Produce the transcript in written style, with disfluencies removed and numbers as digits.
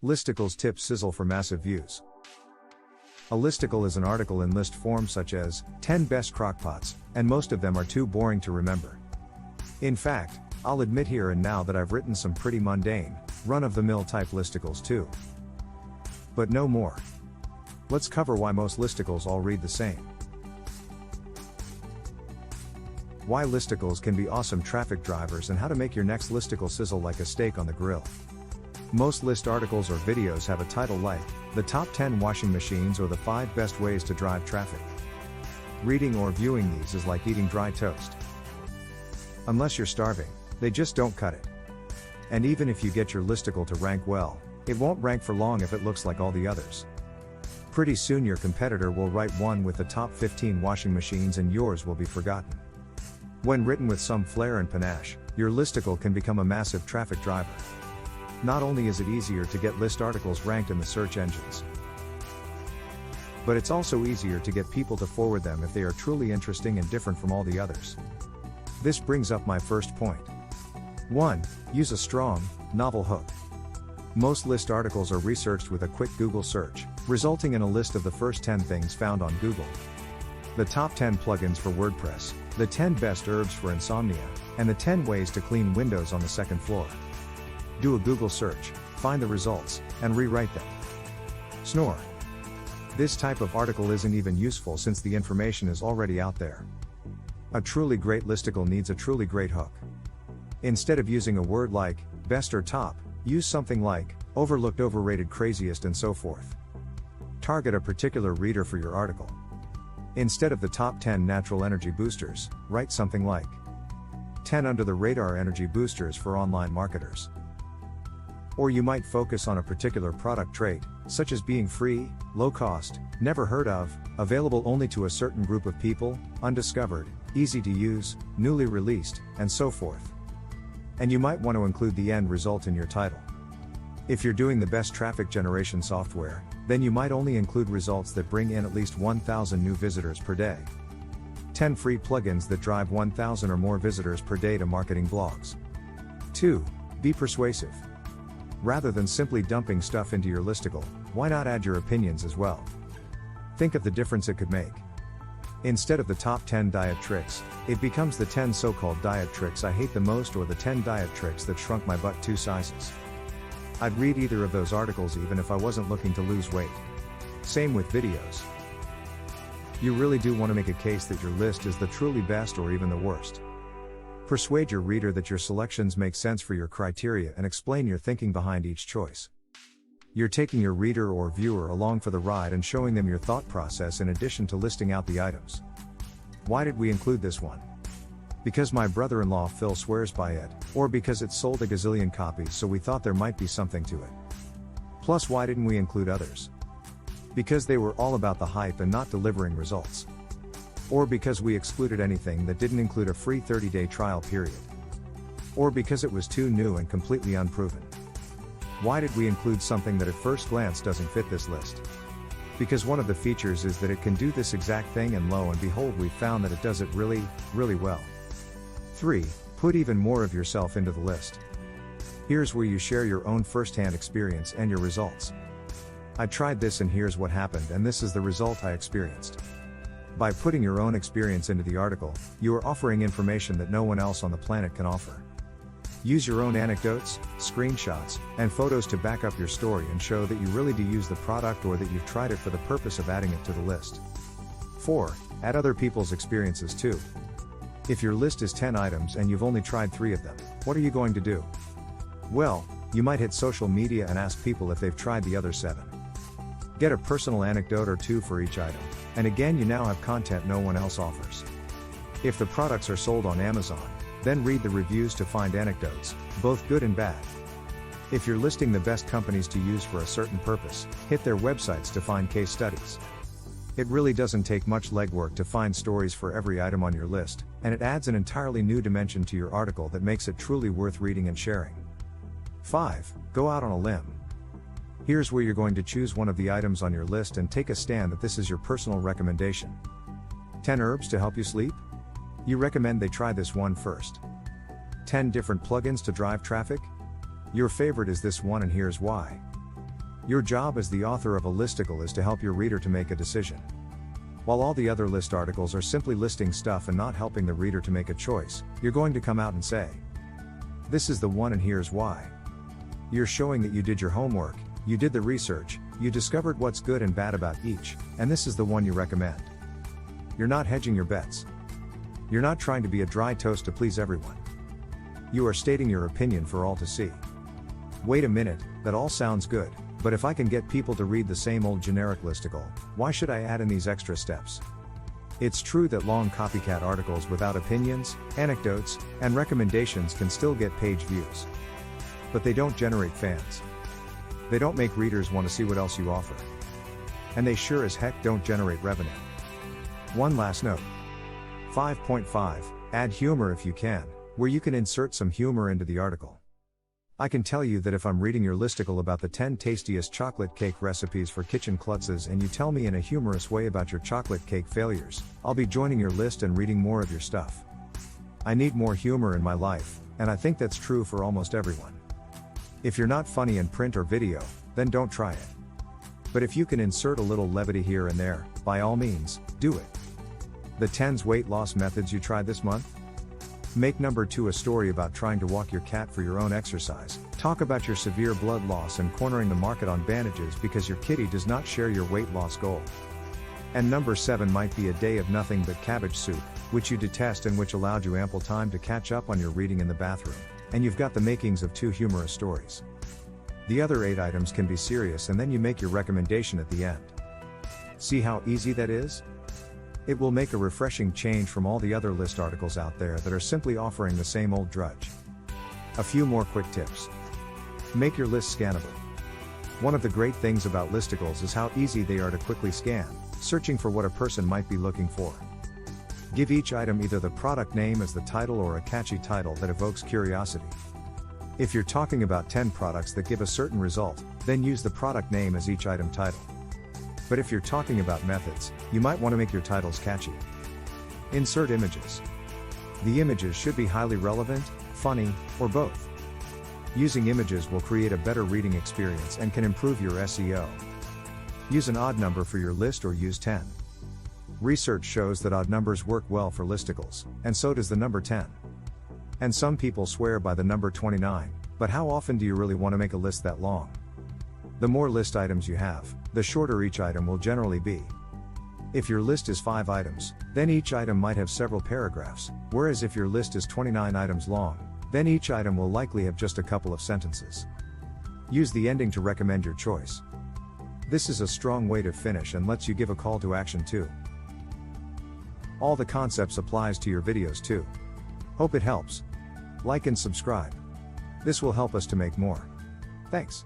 Listicles tips Sizzle for massive views. A listicle is an article in list form such as 10 best crockpots, and most of them are too boring to remember. In fact, I'll admit here and now that I've written some pretty mundane, run-of-the-mill type listicles too. But no more. Let's cover why most listicles all read the same. Why listicles can be awesome traffic drivers and how to make your next listicle sizzle like a steak on the grill. Most list articles or videos have a title like, the top 10 washing machines or the 5 best ways to drive traffic. Reading or viewing these is like eating dry toast. Unless you're starving, they just don't cut it. And even if you get your listicle to rank well, it won't rank for long if it looks like all the others. Pretty soon your competitor will write one with the top 15 washing machines and yours will be forgotten. When written with some flair and panache, your listicle can become a massive traffic driver. Not only is it easier to get list articles ranked in the search engines, but it's also easier to get people to forward them if they are truly interesting and different from all the others. This brings up my first point. 1. Use a strong, novel hook. Most list articles are researched with a quick Google search, resulting in a list of the first 10 things found on Google. The top 10 plugins for WordPress, the 10 best herbs for insomnia, and the 10 ways to clean windows on the second floor. Do a Google search, find the results, and rewrite them. Snore. This type of article isn't even useful since the information is already out there. A truly great listicle needs a truly great hook. Instead of using a word like best or top, use something like overlooked, overrated, craziest, and so forth. Target a particular reader for your article. Instead of the top 10 natural energy boosters, write something like 10 under the radar energy boosters for online marketers. Or you might focus on a particular product trait, such as being free, low cost, never heard of, available only to a certain group of people, undiscovered, easy to use, newly released, and so forth. And you might want to include the end result in your title. If you're doing the best traffic generation software, then you might only include results that bring in at least 1,000 new visitors per day. 10 free plugins that drive 1,000 or more visitors per day to marketing blogs. 2. Be persuasive. Rather than simply dumping stuff into your listicle, why not add your opinions as well? Think of the difference it could make. Instead of the top 10 diet tricks, it becomes the 10 so-called diet tricks I hate the most or the 10 diet tricks that shrunk my butt 2 sizes. I'd read either of those articles even if I wasn't looking to lose weight. Same with videos. You really do want to make a case that your list is the truly best or even the worst. Persuade your reader that your selections make sense for your criteria and explain your thinking behind each choice. You're taking your reader or viewer along for the ride and showing them your thought process in addition to listing out the items. Why did we include this one? Because my brother-in-law Phil swears by it, or because it sold a gazillion copies so we thought there might be something to it. Plus, why didn't we include others? Because they were all about the hype and not delivering results. Or because we excluded anything that didn't include a free 30-day trial period. Or because it was too new and completely unproven. Why did we include something that at first glance doesn't fit this list? Because one of the features is that it can do this exact thing, and lo and behold, we found that it does it really, really well. 3. Put even more of yourself into the list. Here's where you share your own first-hand experience and your results. I tried this and here's what happened, and this is the result I experienced. By putting your own experience into the article, you are offering information that no one else on the planet can offer. Use your own anecdotes, screenshots, and photos to back up your story and show that you really do use the product or that you've tried it for the purpose of adding it to the list. 4. Add other people's experiences too. If your list is 10 items and you've only tried 3 of them, what are you going to do? Well, you might hit social media and ask people if they've tried the other 7. Get a personal anecdote or 2 for each item, and again you now have content no one else offers. If the products are sold on Amazon, then read the reviews to find anecdotes, both good and bad. If you're listing the best companies to use for a certain purpose, hit their websites to find case studies. It really doesn't take much legwork to find stories for every item on your list, and it adds an entirely new dimension to your article that makes it truly worth reading and sharing. 5. Go out on a limb. Here's where you're going to choose one of the items on your list and take a stand that this is your personal recommendation. 10 herbs to help you sleep? You recommend they try this one first. 10 different plugins to drive traffic? Your favorite is this one and here's why. Your job as the author of a listicle is to help your reader to make a decision. While all the other list articles are simply listing stuff and not helping the reader to make a choice, you're going to come out and say, "This is the one and here's why." You're showing that you did your homework, you did the research, you discovered what's good and bad about each, and this is the one you recommend. You're not hedging your bets. You're not trying to be a dry toast to please everyone. You are stating your opinion for all to see. Wait a minute, that all sounds good, but if I can get people to read the same old generic listicle, why should I add in these extra steps? It's true that long copycat articles without opinions, anecdotes, and recommendations can still get page views. But they don't generate fans. They don't make readers want to see what else you offer. And they sure as heck don't generate revenue. One last note. 5.5, add humor if you can, where you can insert some humor into the article. I can tell you that if I'm reading your listicle about the 10 tastiest chocolate cake recipes for kitchen klutzes and you tell me in a humorous way about your chocolate cake failures, I'll be joining your list and reading more of your stuff. I need more humor in my life, and I think that's true for almost everyone. If you're not funny in print or video, then don't try it. But if you can insert a little levity here and there, by all means, do it. The 10 weight loss methods you tried this month? Make number 2 a story about trying to walk your cat for your own exercise. Talk about your severe blood loss and cornering the market on bandages because your kitty does not share your weight loss goal. And number 7 might be a day of nothing but cabbage soup, which you detest and which allowed you ample time to catch up on your reading in the bathroom. And you've got the makings of 2 humorous stories. The other 8 items can be serious and then you make your recommendation at the end. See how easy that is? It will make a refreshing change from all the other list articles out there that are simply offering the same old drudge. A few more quick tips. Make your list scannable. One of the great things about listicles is how easy they are to quickly scan, searching for what a person might be looking for. Give each item either the product name as the title or a catchy title that evokes curiosity. If you're talking about 10 products that give a certain result, then use the product name as each item title. But if you're talking about methods, you might want to make your titles catchy. Insert images. The images should be highly relevant, funny, or both. Using images will create a better reading experience and can improve your SEO. Use an odd number for your list or use 10. Research shows that odd numbers work well for listicles, and so does the number 10. And some people swear by the number 29, but how often do you really want to make a list that long? The more list items you have, the shorter each item will generally be. If your list is 5 items, then each item might have several paragraphs, whereas if your list is 29 items long, then each item will likely have just a couple of sentences. Use the ending to recommend your choice. This is a strong way to finish and lets you give a call to action too. All the concepts applies to your videos too. Hope it helps. Like and subscribe. This will help us to make more. Thanks.